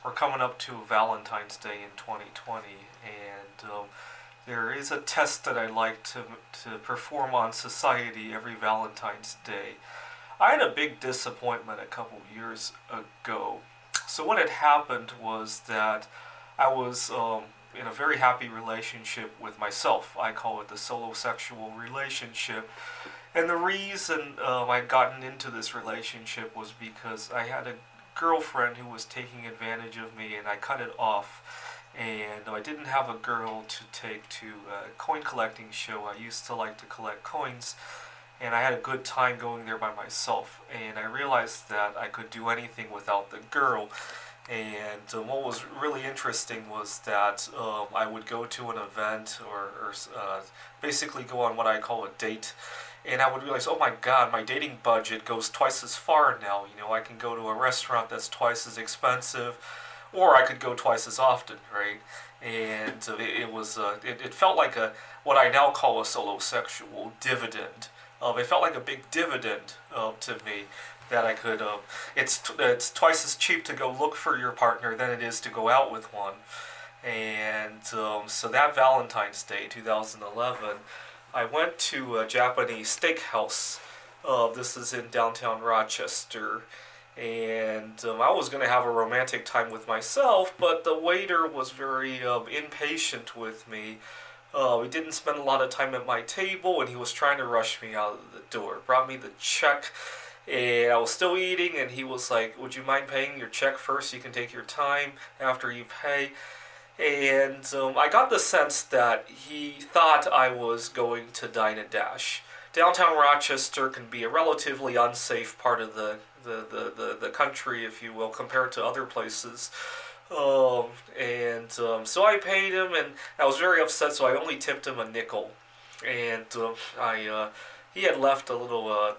We're coming up to Valentine's Day in 2020, and there is a test that I like to perform on society every Valentine's Day. I had a big disappointment a couple years ago. So what had happened was that I was in a very happy relationship with myself. I call it the solosexual relationship. And the reason I'd gotten into this relationship was because I had a girlfriend who was taking advantage of me, and I cut it off. And I didn't have a girl to take to a coin collecting show. I used to like to collect coins, and I had a good time going there by myself. And I realized that I could do anything without the girl. And what was really interesting was that I would go to an event or basically go on what I call a date. And I would realize, oh my God, my dating budget goes twice as far now. You know, I can go to a restaurant that's twice as expensive, or I could go twice as often, right? And it felt like what I now call a solosexual dividend. It felt like a big dividend to me that I could. It's twice as cheap to go look for your partner than it is to go out with one. And so that Valentine's Day, 2011. I went to a Japanese steakhouse. This is in downtown Rochester. And I was going to have a romantic time with myself, but the waiter was very impatient with me. We didn't spend a lot of time at my table, and he was trying to rush me out of the door. Brought me the check, and I was still eating, and he was like, would you mind paying your check first? You can take your time after you pay. And I got the sense that he thought I was going to dine and dash. Downtown Rochester can be a relatively unsafe part of the country, if you will, compared to other places. So I paid him, and I was very upset, so I only tipped him a nickel. And he had left a little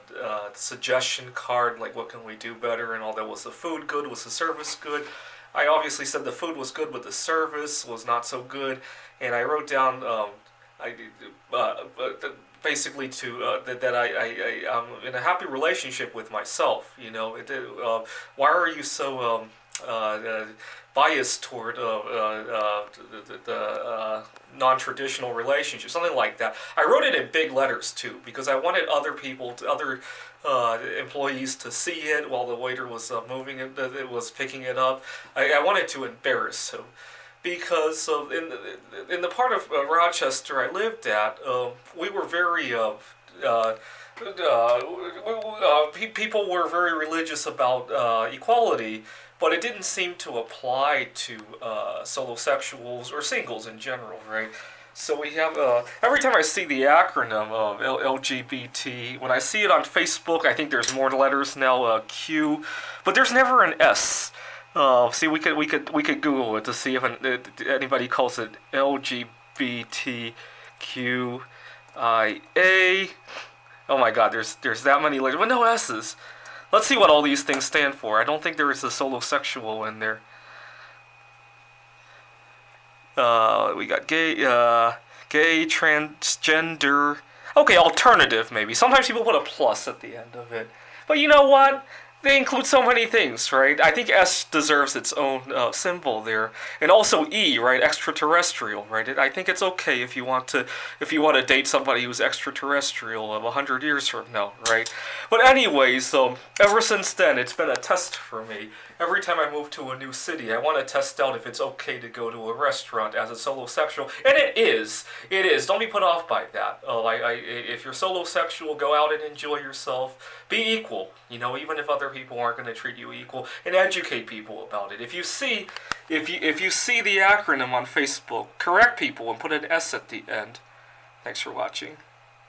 suggestion card, like what can we do better and all that. Was the food good? Was the service good? I obviously said the food was good, but the service was not so good, and I wrote down basically that I'm in a happy relationship with myself. You know, why are you so biased toward the non-traditional relationship, something like that. I wrote it in big letters too, because I wanted other employees to see it while the waiter was moving it, was picking it up. I wanted to embarrass him, because in the part of Rochester I lived at, we were very people were very religious about equality, but it didn't seem to apply to solosexuals or singles in general, right? So we have, every time I see the acronym of LGBT, when I see it on Facebook, I think there's more letters now, Q, but there's never an S. See, we could Google it to see if anybody calls it LGBTQIA. Oh my God, there's that many letters, but no S's. Let's see what all these things stand for. I don't think there is a solosexual in there. We got gay, transgender. Okay, alternative maybe. Sometimes people put a plus at the end of it. But you know what? They include so many things, right? I think S deserves its own symbol there, and also E, right? Extraterrestrial, right? I think it's okay if you want to date somebody who's extraterrestrial of 100 years from now, right? But anyways, ever since then, it's been a test for me. Every time I move to a new city, I want to test out if it's okay to go to a restaurant as a solosexual, and it is. It is. Don't be put off by that. If you're solosexual, go out and enjoy yourself. Be equal. You know, even if other people aren't going to treat you equal, and educate people about it. If you see the acronym on Facebook, correct people and put an S at the end. Thanks for watching.